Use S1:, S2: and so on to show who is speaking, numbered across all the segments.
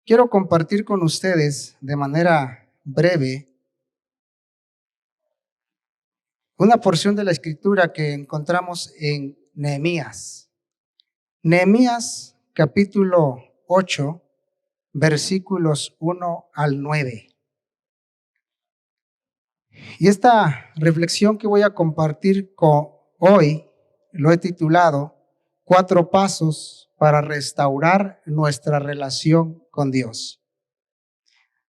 S1: Quiero compartir con ustedes de manera breve una porción de la escritura que encontramos en Nehemías. Nehemías capítulo 8, versículos 1 al 9. Y esta reflexión que voy a compartir hoy lo he titulado 4 pasos para restaurar nuestra relación con Dios.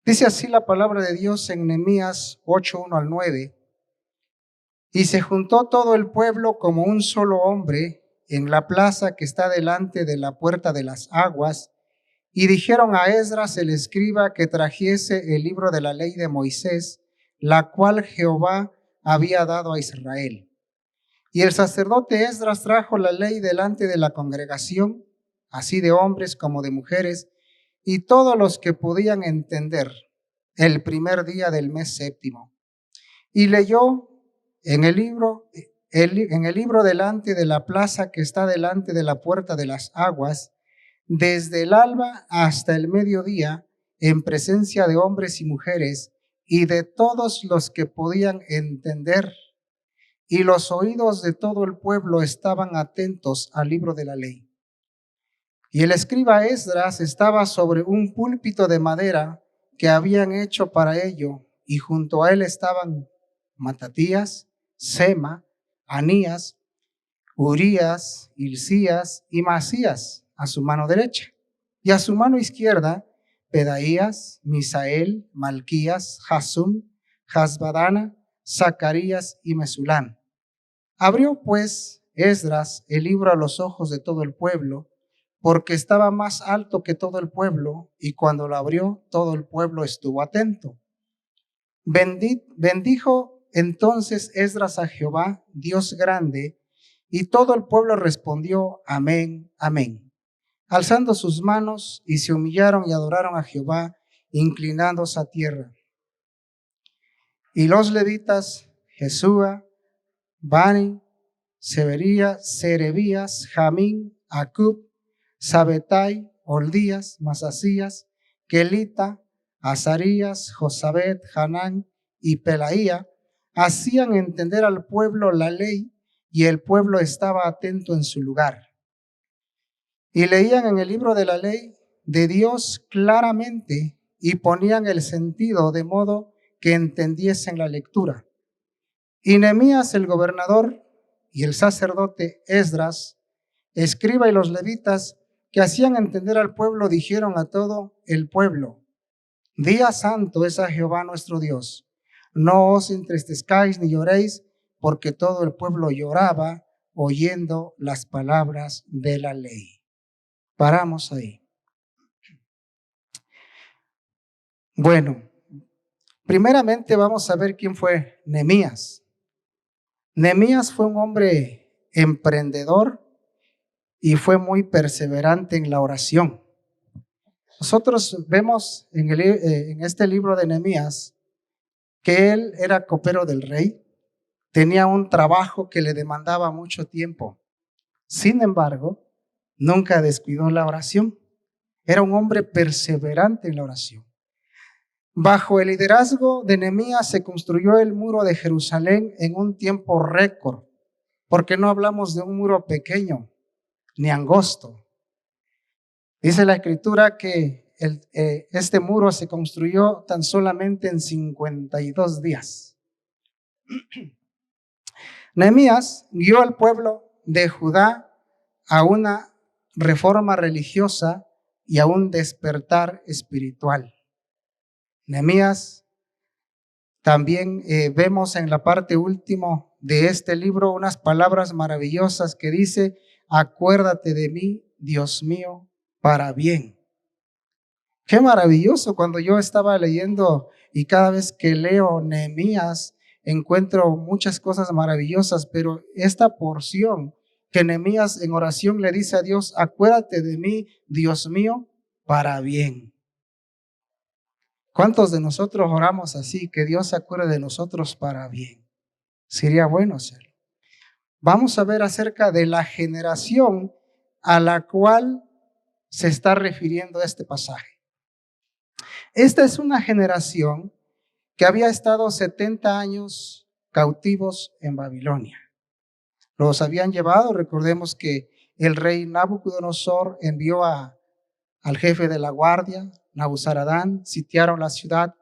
S1: Dice así la palabra de Dios en Nehemías 8, 1 al 9. Y se juntó todo el pueblo como un solo hombre en la plaza que está delante de la puerta de las aguas, y dijeron a Esdras el escriba que trajese el libro de la ley de Moisés, la cual Jehová había dado a Israel. Y el sacerdote Esdras trajo la ley delante de la congregación, así de hombres como de mujeres, y todos los que podían entender, el primer día del mes séptimo. Y leyó en el libro delante de la plaza que está delante de la puerta de las aguas, desde el alba hasta el mediodía, en presencia de hombres y mujeres y de todos los que podían entender. Y los oídos de todo el pueblo estaban atentos al libro de la ley. Y el escriba Esdras estaba sobre un púlpito de madera que habían hecho para ello, y junto a él estaban Matatías, Sema, Anías, Urías, Hilcías y Masías a su mano derecha, y a su mano izquierda Pedaías, Misael, Malquías, Hasum, Hasbadana, Zacarías y Mesulán. Abrió pues Esdras el libro a los ojos de todo el pueblo, porque estaba más alto que todo el pueblo, y cuando lo abrió, todo el pueblo estuvo atento. Bendijo entonces Esdras a Jehová, Dios grande, y todo el pueblo respondió: amén, amén, alzando sus manos, y se humillaron y adoraron a Jehová, inclinándose a tierra. Y los levitas, Jesúa, Bani, Serebías, Jamín, Acub, Sabetai, Oldías, Masasías, Kelita, Azarías, Josabed, Hanán y Pelaía hacían entender al pueblo la ley, y el pueblo estaba atento en su lugar. Y leían en el libro de la ley de Dios claramente, y ponían el sentido de modo que entendiesen la lectura. Y Nehemías el gobernador y el sacerdote Esdras, escriba, y los levitas que hacían entender al pueblo, dijeron a todo el pueblo: día santo es a Jehová nuestro Dios. No os entristezcáis ni lloréis, porque todo el pueblo lloraba oyendo las palabras de la ley. Paramos ahí. Bueno, primeramente vamos a ver quién fue Nehemías. Nehemías fue un hombre emprendedor y fue muy perseverante en la oración. Nosotros vemos en este libro de Nehemías que él era copero del rey, tenía un trabajo que le demandaba mucho tiempo. Sin embargo, nunca descuidó la oración. Era un hombre perseverante en la oración. Bajo el liderazgo de Nehemías se construyó el muro de Jerusalén en un tiempo récord, porque no hablamos de un muro pequeño ni angosto. Dice la escritura que este muro se construyó tan solamente en 52 días. Nehemías guió al pueblo de Judá a una reforma religiosa y a un despertar espiritual. Nehemías, también vemos en la parte última de este libro unas palabras maravillosas que dice: acuérdate de mí, Dios mío, para bien. Qué maravilloso. Cuando yo estaba leyendo, y cada vez que leo Nehemías encuentro muchas cosas maravillosas, pero esta porción que Nehemías en oración le dice a Dios: acuérdate de mí, Dios mío, para bien. ¿Cuántos de nosotros oramos así, que Dios se acuerde de nosotros para bien? Sería bueno hacerlo. Vamos a ver acerca de la generación a la cual se está refiriendo este pasaje. Esta es una generación que había estado 70 años cautivos en Babilonia. Los habían llevado, recordemos que el rey Nabucodonosor envió al jefe de la guardia, Nabuzaradán, sitiaron la ciudad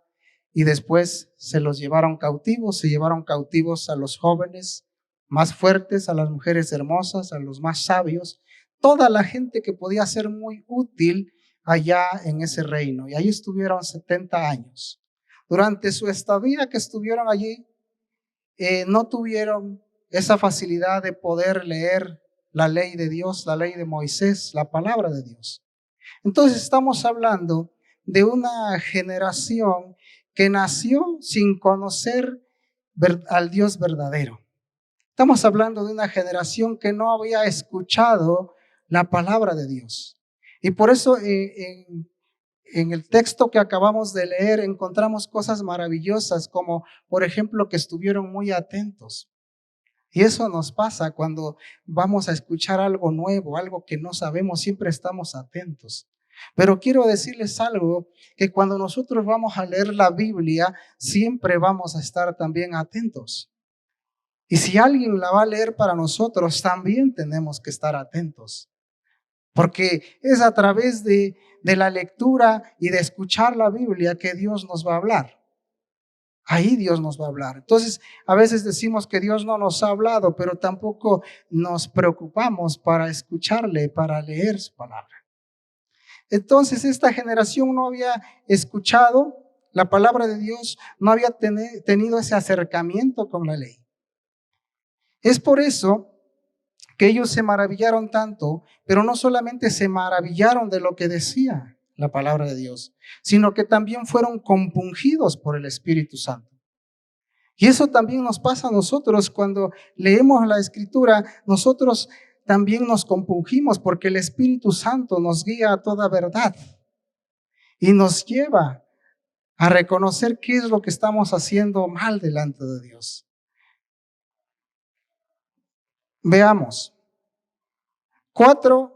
S1: y después se los llevaron cautivos, se llevaron cautivos a los jóvenes más fuertes, a las mujeres hermosas, a los más sabios, toda la gente que podía ser muy útil allá en ese reino. Y ahí estuvieron 70 años. Durante su estadía que estuvieron allí, no tuvieron esa facilidad de poder leer la ley de Dios, la ley de Moisés, la palabra de Dios. Entonces estamos hablando de una generación que nació sin conocer al Dios verdadero. Estamos hablando de una generación que no había escuchado la palabra de Dios. Y por eso en el texto que acabamos de leer encontramos cosas maravillosas, como por ejemplo que estuvieron muy atentos. Y eso nos pasa cuando vamos a escuchar algo nuevo, algo que no sabemos, siempre estamos atentos. Pero quiero decirles algo, que cuando nosotros vamos a leer la Biblia, siempre vamos a estar también atentos. Y si alguien la va a leer para nosotros, también tenemos que estar atentos. Porque es a través de la lectura y de escuchar la Biblia que Dios nos va a hablar. Ahí Dios nos va a hablar. Entonces, a veces decimos que Dios no nos ha hablado, pero tampoco nos preocupamos para escucharle, para leer su palabra. Entonces, esta generación no había escuchado la palabra de Dios, no había tenido ese acercamiento con la ley. Es por eso que ellos se maravillaron tanto, pero no solamente se maravillaron de lo que decía la palabra de Dios, sino que también fueron compungidos por el Espíritu Santo. Y eso también nos pasa a nosotros cuando leemos la Escritura, nosotros también nos compungimos porque el Espíritu Santo nos guía a toda verdad y nos lleva a reconocer qué es lo que estamos haciendo mal delante de Dios. Veamos 4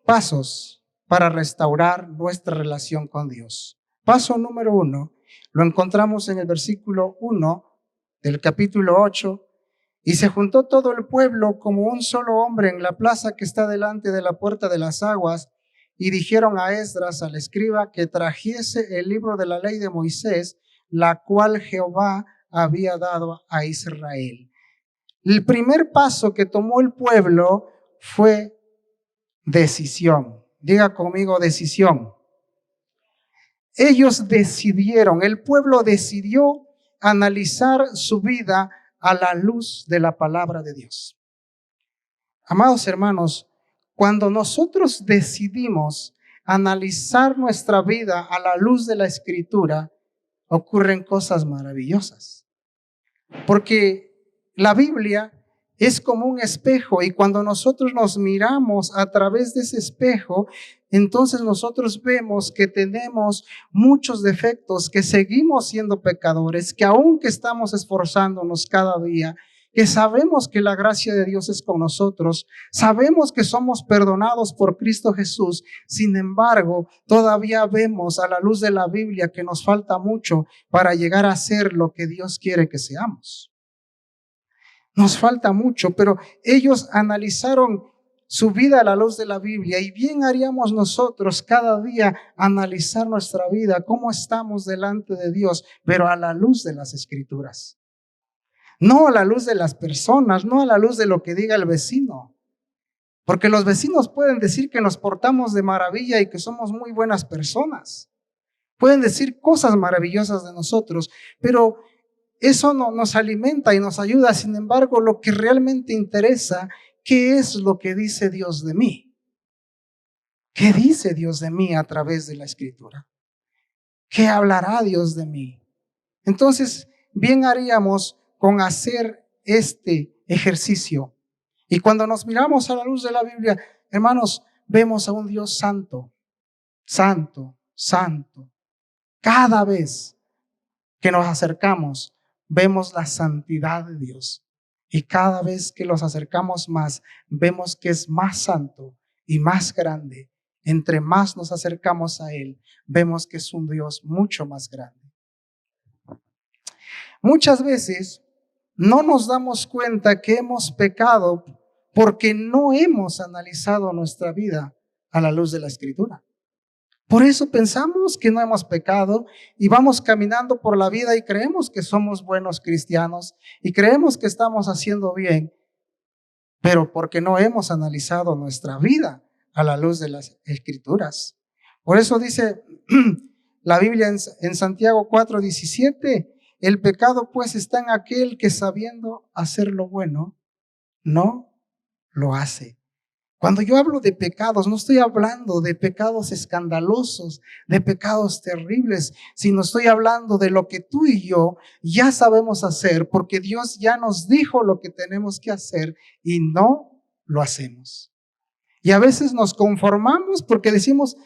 S1: pasos para restaurar nuestra relación con Dios. Paso número 1, lo encontramos en el versículo 1 del capítulo 8. Y se juntó todo el pueblo como un solo hombre en la plaza que está delante de la puerta de las aguas, y dijeron a Esdras, al escriba, que trajese el libro de la ley de Moisés, la cual Jehová había dado a Israel. El primer paso que tomó el pueblo fue decisión. Diga conmigo, decisión. Ellos decidieron, el pueblo decidió analizar su vida a la luz de la palabra de Dios. Amados hermanos, cuando nosotros decidimos analizar nuestra vida a la luz de la Escritura, ocurren cosas maravillosas. Porque la Biblia es como un espejo, y cuando nosotros nos miramos a través de ese espejo, entonces nosotros vemos que tenemos muchos defectos, que seguimos siendo pecadores, que aunque estamos esforzándonos cada día, que sabemos que la gracia de Dios es con nosotros, sabemos que somos perdonados por Cristo Jesús. Sin embargo, todavía vemos a la luz de la Biblia que nos falta mucho para llegar a ser lo que Dios quiere que seamos. Nos falta mucho, pero ellos analizaron su vida a la luz de la Biblia, y bien haríamos nosotros cada día analizar nuestra vida, cómo estamos delante de Dios, pero a la luz de las Escrituras. No a la luz de las personas, no a la luz de lo que diga el vecino. Porque los vecinos pueden decir que nos portamos de maravilla y que somos muy buenas personas. Pueden decir cosas maravillosas de nosotros, pero eso no nos alimenta y nos ayuda. Sin embargo, lo que realmente interesa, ¿qué es lo que dice Dios de mí? ¿Qué dice Dios de mí a través de la Escritura? ¿Qué hablará Dios de mí? Entonces, bien haríamos con hacer este ejercicio. Y cuando nos miramos a la luz de la Biblia, hermanos, vemos a un Dios santo, santo, santo. Cada vez que nos acercamos, vemos la santidad de Dios. Y cada vez que los acercamos más, vemos que es más santo y más grande entre más nos acercamos a Él, vemos que es un Dios mucho más grande. Muchas veces no nos damos cuenta que hemos pecado porque no hemos analizado nuestra vida a la luz de la Escritura. Por eso pensamos que no hemos pecado y vamos caminando por la vida y creemos que somos buenos cristianos y creemos que estamos haciendo bien, pero porque no hemos analizado nuestra vida a la luz de las Escrituras. Por eso dice la Biblia en Santiago 4:17, el pecado pues está en aquel que sabiendo hacer lo bueno, no lo hace. Cuando yo hablo de pecados, no estoy hablando de pecados escandalosos, de pecados terribles, sino estoy hablando de lo que tú y yo ya sabemos hacer, porque Dios ya nos dijo lo que tenemos que hacer y no lo hacemos. Y a veces nos conformamos porque decimos,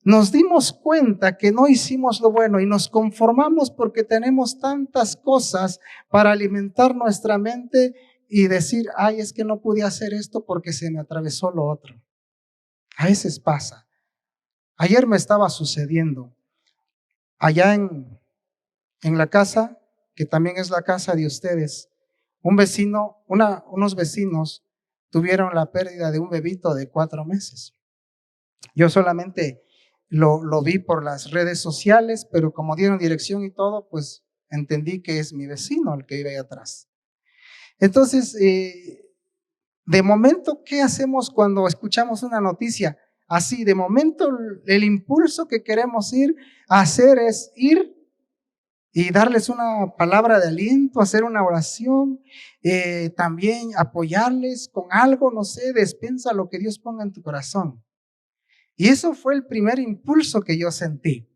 S1: nos dimos cuenta que no hicimos lo bueno y nos conformamos porque tenemos tantas cosas para alimentar nuestra mente y decir, ay, es que no pude hacer esto porque se me atravesó lo otro. A veces pasa. Ayer me estaba sucediendo allá en la casa, que también es la casa de ustedes, unos vecinos tuvieron la pérdida de un bebito de 4 meses. Yo solamente lo vi por las redes sociales, pero como dieron dirección y todo, pues entendí que es mi vecino el que vive ahí atrás. Entonces, de momento, ¿qué hacemos cuando escuchamos una noticia así? De momento, el impulso que queremos ir a hacer es ir y darles una palabra de aliento, hacer una oración, también apoyarles con algo, no sé, despensa lo que Dios ponga en tu corazón. Y eso fue el primer impulso que yo sentí.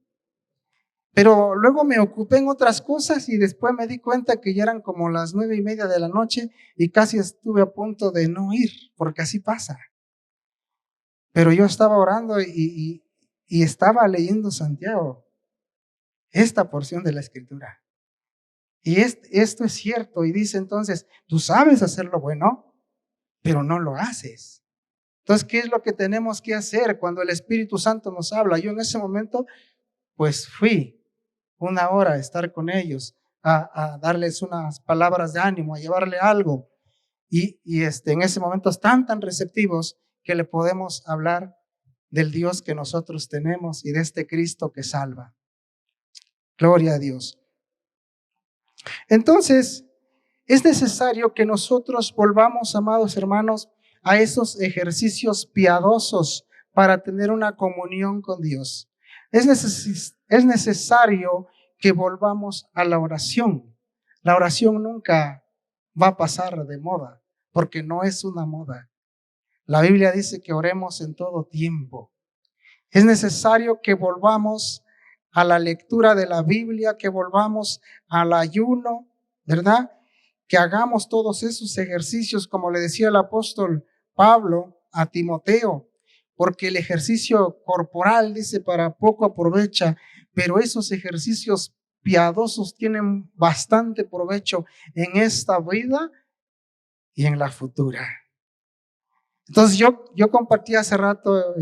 S1: Pero luego me ocupé en otras cosas y después me di cuenta que ya eran como las 9:30 de la noche y casi estuve a punto de no ir, porque así pasa. Pero yo estaba orando y estaba leyendo Santiago, esta porción de la Escritura. Y esto es cierto y dice entonces, tú sabes hacer lo bueno, pero no lo haces. Entonces, ¿qué es lo que tenemos que hacer cuando el Espíritu Santo nos habla? Yo en ese momento, pues fui 1 hora a estar con ellos, a darles unas palabras de ánimo, a llevarle algo. Y en ese momento están tan receptivos que le podemos hablar del Dios que nosotros tenemos y de este Cristo que salva. Gloria a Dios. Entonces, es necesario que nosotros volvamos, amados hermanos, a esos ejercicios piadosos para tener una comunión con Dios. Es necesario que volvamos a la oración. La oración nunca va a pasar de moda, porque no es una moda. La Biblia dice que oremos en todo tiempo. Es necesario que volvamos a la lectura de la Biblia, que volvamos al ayuno, ¿verdad? Que hagamos todos esos ejercicios, como le decía el apóstol Pablo a Timoteo, porque el ejercicio corporal, dice, para poco aprovecha, pero esos ejercicios piadosos tienen bastante provecho en esta vida y en la futura. Entonces yo compartí hace rato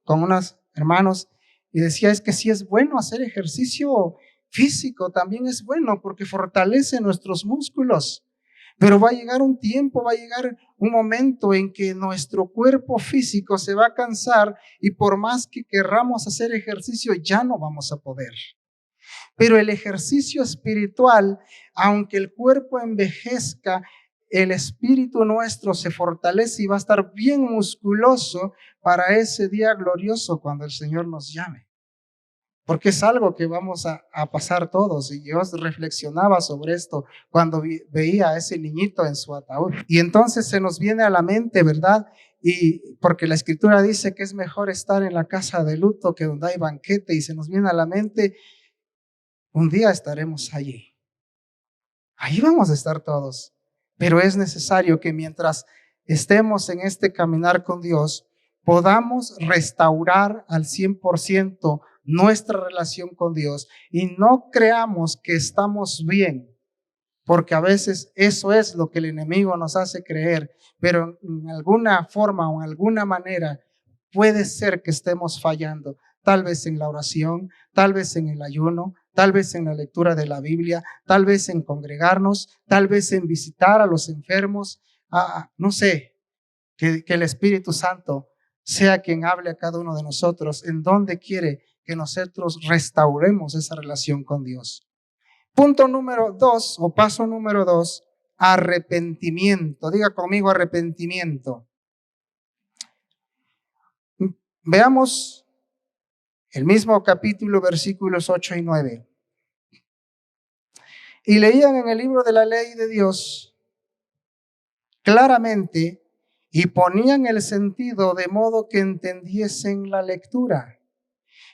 S1: con unos hermanos y decía, es que sí es bueno hacer ejercicio físico, también es bueno porque fortalece nuestros músculos. Pero va a llegar un tiempo, va a llegar un momento en que nuestro cuerpo físico se va a cansar y por más que querramos hacer ejercicio, ya no vamos a poder. Pero el ejercicio espiritual, aunque el cuerpo envejezca, el espíritu nuestro se fortalece y va a estar bien musculoso para ese día glorioso cuando el Señor nos llame. Porque es algo que vamos a pasar todos. Y yo reflexionaba sobre esto cuando veía a ese niñito en su ataúd. Y entonces se nos viene a la mente, ¿verdad? Y porque la Escritura dice que es mejor estar en la casa de luto que donde hay banquete. Y se nos viene a la mente, un día estaremos allí. Ahí vamos a estar todos. Pero es necesario que mientras estemos en este caminar con Dios, podamos restaurar al 100% nuestra relación con Dios y no creamos que estamos bien, porque a veces eso es lo que el enemigo nos hace creer, pero en alguna forma o en alguna manera puede ser que estemos fallando, tal vez en la oración, tal vez en el ayuno, tal vez en la lectura de la Biblia, tal vez en congregarnos, tal vez en visitar a los enfermos, no sé, que el Espíritu Santo sea quien hable a cada uno de nosotros en donde quiere que nosotros restauremos esa relación con Dios. Punto número 2 o paso número 2, arrepentimiento. Diga conmigo arrepentimiento. Veamos el mismo capítulo, versículos 8 y 9. Y leían en el libro de la ley de Dios claramente y ponían el sentido de modo que entendiesen la lectura.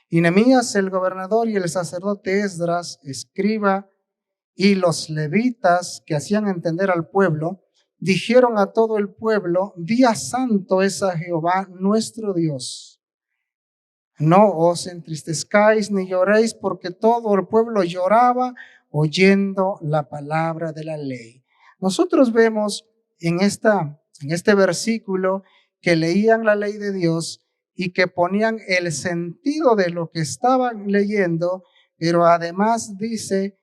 S1: Y Nehemías, el gobernador, y el sacerdote Esdras, escriba, y los levitas que hacían entender al pueblo, dijeron a todo el pueblo: día santo es a Jehová nuestro Dios. No os entristezcáis ni lloréis, porque todo el pueblo lloraba oyendo la palabra de la ley. Nosotros vemos en este versículo que leían la ley de Dios y que ponían el sentido de lo que estaban leyendo, pero además dice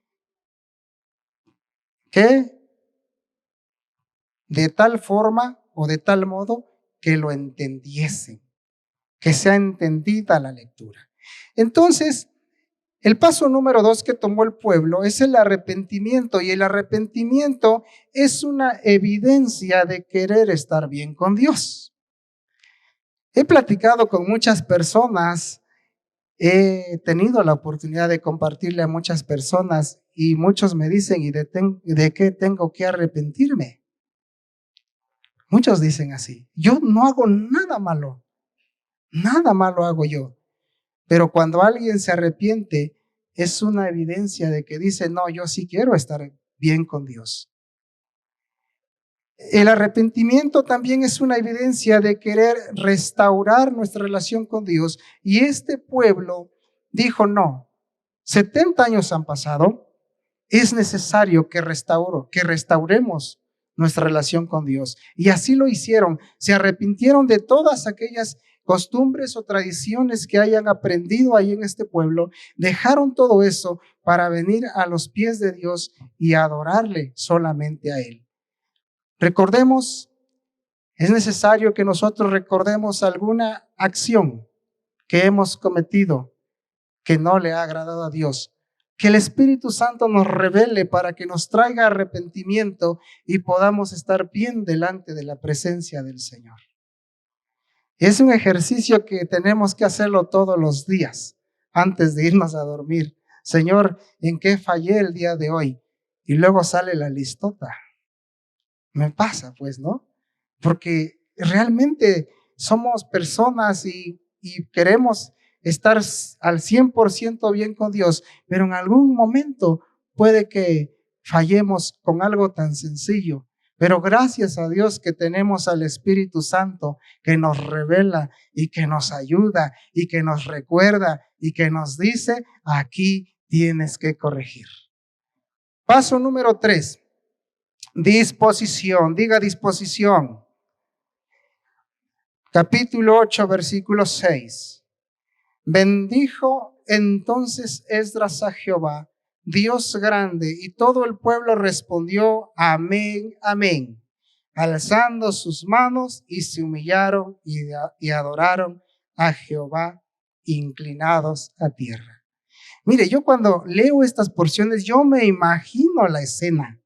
S1: que de tal forma o de tal modo que lo entendiesen, que sea entendida la lectura. Entonces, el paso número 2 que tomó el pueblo es el arrepentimiento, y el arrepentimiento es una evidencia de querer estar bien con Dios. He platicado con muchas personas, he tenido la oportunidad de compartirle a muchas personas y muchos me dicen: ¿y de qué tengo que arrepentirme? Muchos dicen así: yo no hago nada malo hago yo. Pero cuando alguien se arrepiente, es una evidencia de que dice: no, yo sí quiero estar bien con Dios. El arrepentimiento también es una evidencia de querer restaurar nuestra relación con Dios. Y este pueblo dijo: no, 70 años han pasado, es necesario que restauremos nuestra relación con Dios. Y así lo hicieron. Se arrepintieron de todas aquellas costumbres o tradiciones que hayan aprendido ahí en este pueblo. Dejaron todo eso para venir a los pies de Dios y adorarle solamente a Él. Recordemos, es necesario que nosotros recordemos alguna acción que hemos cometido que no le ha agradado a Dios. Que el Espíritu Santo nos revele para que nos traiga arrepentimiento y podamos estar bien delante de la presencia del Señor. Es un ejercicio que tenemos que hacerlo todos los días antes de irnos a dormir. Señor, ¿en qué fallé el día de hoy? Y luego sale la listota. Me pasa, pues, ¿no? Porque realmente somos personas y queremos estar al 100% bien con Dios, pero en algún momento puede que fallemos con algo tan sencillo. Pero gracias a Dios que tenemos al Espíritu Santo que nos revela y que nos ayuda y que nos recuerda y que nos dice: aquí tienes que corregir. Paso número 3. Disposición. Diga disposición. Capítulo 8, versículo 6. Bendijo entonces Esdras a Jehová, Dios grande, y todo el pueblo respondió: amén, amén, alzando sus manos, y se humillaron y adoraron a Jehová, inclinados a tierra. Mire, yo cuando leo estas porciones, yo me imagino la escena.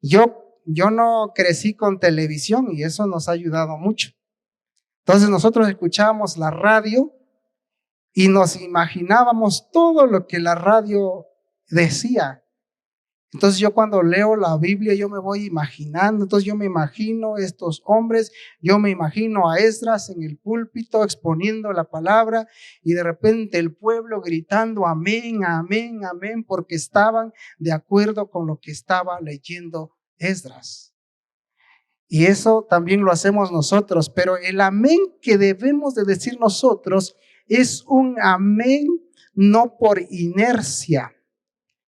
S1: Yo no crecí con televisión y eso nos ha ayudado mucho. Entonces nosotros escuchábamos la radio y nos imaginábamos todo lo que la radio decía. Entonces yo cuando leo la Biblia yo me voy imaginando. Entonces yo me imagino estos hombres, yo me imagino a Esdras en el púlpito exponiendo la palabra y de repente el pueblo gritando amén, amén, amén, porque estaban de acuerdo con lo que estaba leyendo Esdras. Y eso también lo hacemos nosotros, pero el amén que debemos de decir nosotros es un amén no por inercia.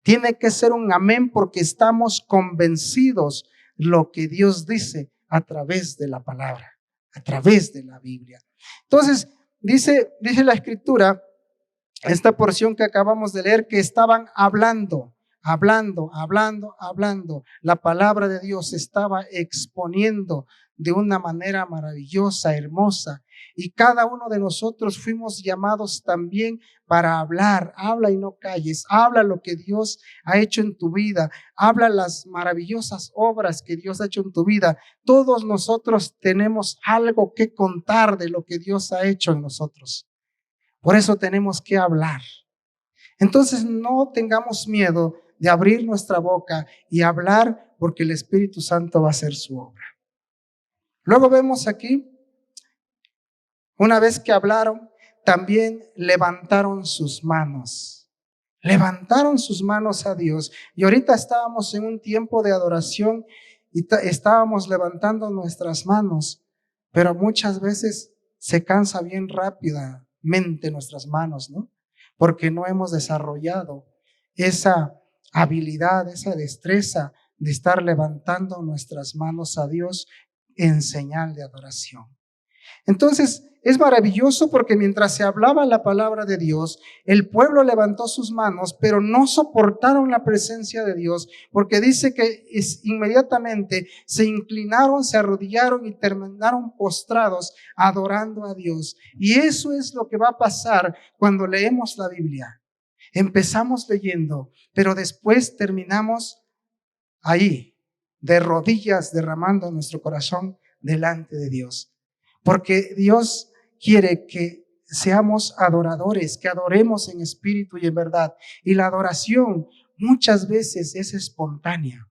S1: Tiene que ser un amén porque estamos convencidos lo que Dios dice a través de la palabra. a través de la Biblia. Entonces, dice la Escritura, esta porción que acabamos de leer, que estaban hablando. La palabra de Dios se estaba exponiendo de una manera maravillosa, hermosa. Y cada uno de nosotros fuimos llamados también para hablar. Habla y no calles. Habla lo que Dios ha hecho en tu vida. Habla las maravillosas obras que Dios ha hecho en tu vida. Todos nosotros tenemos algo que contar de lo que Dios ha hecho en nosotros. Por eso tenemos que hablar. Entonces no tengamos miedo de abrir nuestra boca y hablar, porque el Espíritu Santo va a hacer su obra. Luego vemos aquí, una vez que hablaron, también levantaron sus manos. Levantaron sus manos a Dios. Y ahorita estábamos en un tiempo de adoración y estábamos levantando nuestras manos, pero muchas veces se cansa bien rápidamente nuestras manos, ¿no? Porque no hemos desarrollado esa habilidad, esa destreza de estar levantando nuestras manos a Dios en señal de adoración. Entonces, es maravilloso porque mientras se hablaba la palabra de Dios, el pueblo levantó sus manos, pero no soportaron la presencia de Dios, porque dice que inmediatamente se inclinaron, se arrodillaron y terminaron postrados adorando a Dios. Y eso es lo que va a pasar cuando leemos la Biblia. Empezamos leyendo, pero después terminamos ahí, de rodillas, derramando nuestro corazón delante de Dios. Porque Dios quiere que seamos adoradores, que adoremos en espíritu y en verdad. Y la adoración muchas veces es espontánea,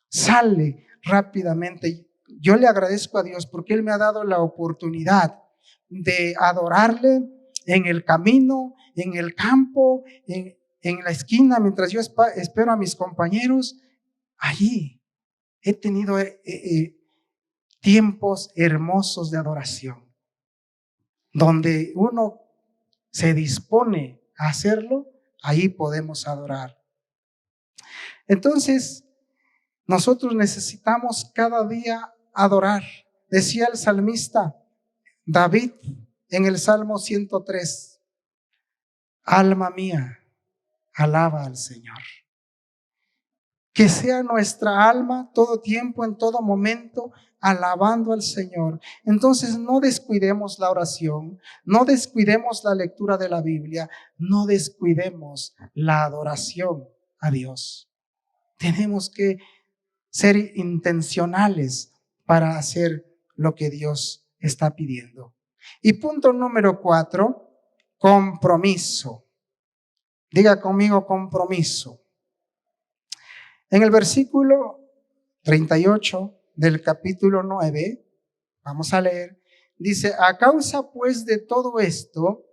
S1: sale rápidamente. Yo le agradezco a Dios porque Él me ha dado la oportunidad de adorarle en el camino, en el campo, en la esquina, mientras yo espero a mis compañeros. Allí he tenido tiempos hermosos de adoración, donde uno se dispone a hacerlo, ahí podemos adorar. Entonces, nosotros necesitamos cada día adorar. Decía el salmista David en el Salmo 103, alma mía, alaba al Señor. Que sea nuestra alma todo tiempo, en todo momento, alabando al Señor. Entonces no descuidemos la oración, no descuidemos la lectura de la Biblia, no descuidemos la adoración a Dios. Tenemos que ser intencionales para hacer lo que Dios está pidiendo. Y punto número 4, compromiso. Diga conmigo, compromiso. En el versículo 38 del capítulo 9, vamos a leer, dice: a causa pues de todo esto,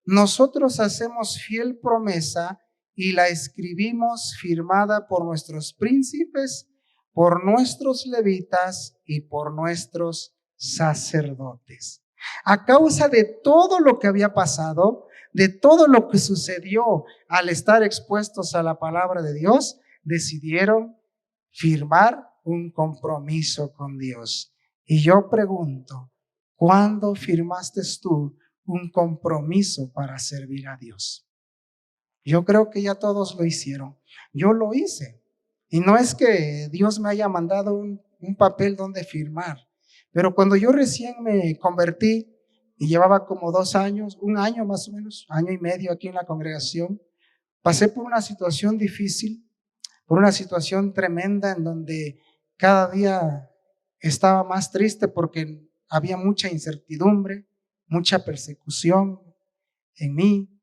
S1: nosotros hacemos fiel promesa y la escribimos firmada por nuestros príncipes, por nuestros levitas y por nuestros sacerdotes. A causa de todo lo que había pasado, de todo lo que sucedió al estar expuestos a la palabra de Dios, decidieron firmar un compromiso con Dios. Y yo pregunto, ¿cuándo firmaste tú un compromiso para servir a Dios? Yo creo que ya todos lo hicieron. Yo lo hice. Y no es que Dios me haya mandado un papel donde firmar, pero cuando yo recién me convertí y llevaba como 2 años, 1 año más o menos, 1 año y medio aquí en la congregación, pasé por una situación difícil, por una situación tremenda en donde cada día estaba más triste porque había mucha incertidumbre, mucha persecución en mí.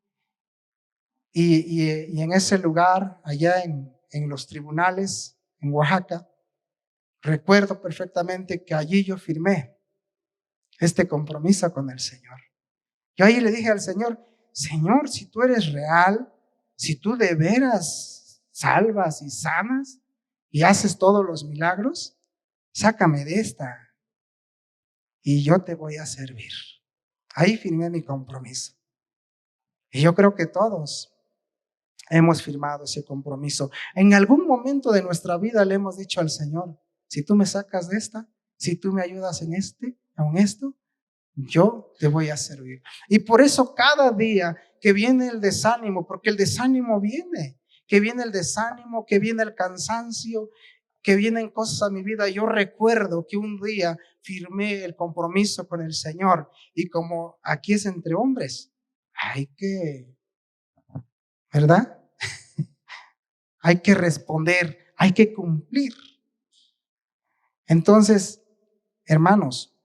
S1: Y en ese lugar, allá en los tribunales, en Oaxaca, recuerdo perfectamente que allí yo firmé este compromiso con el Señor. Yo ahí le dije al Señor: Señor, si tú eres real, si tú de veras salvas y sanas y haces todos los milagros, sácame de esta y yo te voy a servir. Ahí firmé mi compromiso. Y yo creo que todos hemos firmado ese compromiso. En algún momento de nuestra vida le hemos dicho al Señor: si tú me sacas de esta, si tú me ayudas en este, aun esto, yo te voy a servir. Y por eso cada día que viene el desánimo, porque el desánimo viene, que viene el desánimo, que viene el cansancio, que vienen cosas a mi vida. Yo recuerdo que un día firmé el compromiso con el Señor y como aquí es entre hombres, hay que, ¿verdad? Hay que responder, hay que cumplir. Entonces, hermanos,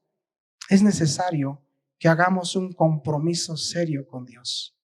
S1: es necesario que hagamos un compromiso serio con Dios,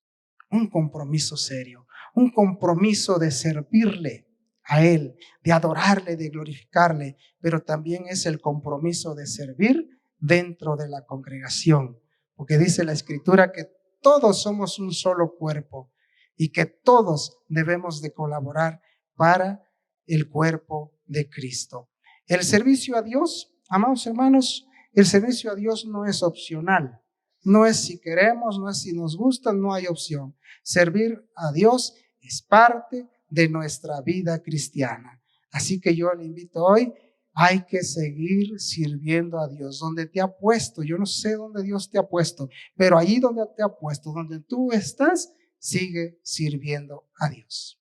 S1: un compromiso serio, un compromiso de servirle a Él, de adorarle, de glorificarle, pero también es el compromiso de servir dentro de la congregación, porque dice la Escritura que todos somos un solo cuerpo y que todos debemos de colaborar para el cuerpo de Cristo. El servicio a Dios, amados hermanos, el servicio a Dios no es opcional, no es si queremos, no es si nos gusta, no hay opción. Servir a Dios es parte de nuestra vida cristiana. Así que yo le invito hoy, hay que seguir sirviendo a Dios. Donde te ha puesto, yo no sé dónde Dios te ha puesto, pero allí donde te ha puesto, donde tú estás, sigue sirviendo a Dios.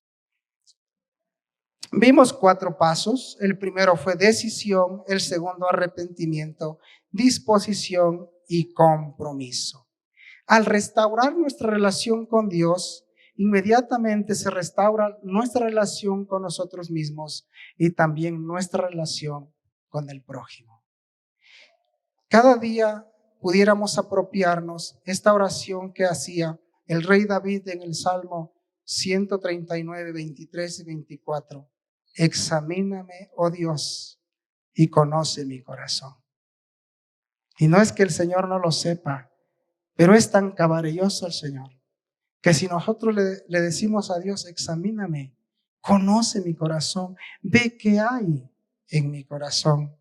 S1: Vimos 4 pasos. El primero fue decisión, el segundo arrepentimiento, disposición y compromiso. Al restaurar nuestra relación con Dios, inmediatamente se restaura nuestra relación con nosotros mismos y también nuestra relación con el prójimo. Cada día pudiéramos apropiarnos esta oración que hacía el rey David en el Salmo 139, 23 y 24. Examíname, oh Dios, y conoce mi corazón. Y no es que el Señor no lo sepa, pero es tan caballeroso el Señor, que si nosotros le decimos a Dios, examíname, conoce mi corazón, ve qué hay en mi corazón,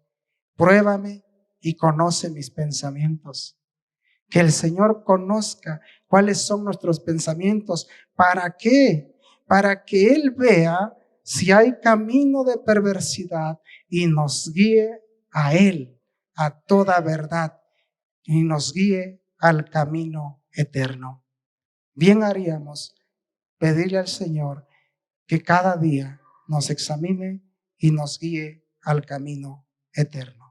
S1: pruébame y conoce mis pensamientos. Que el Señor conozca cuáles son nuestros pensamientos. ¿Para qué? Para que Él vea si hay camino de perversidad y nos guíe a Él, a toda verdad, y nos guíe al camino eterno. Bien haríamos pedirle al Señor que cada día nos examine y nos guíe al camino eterno.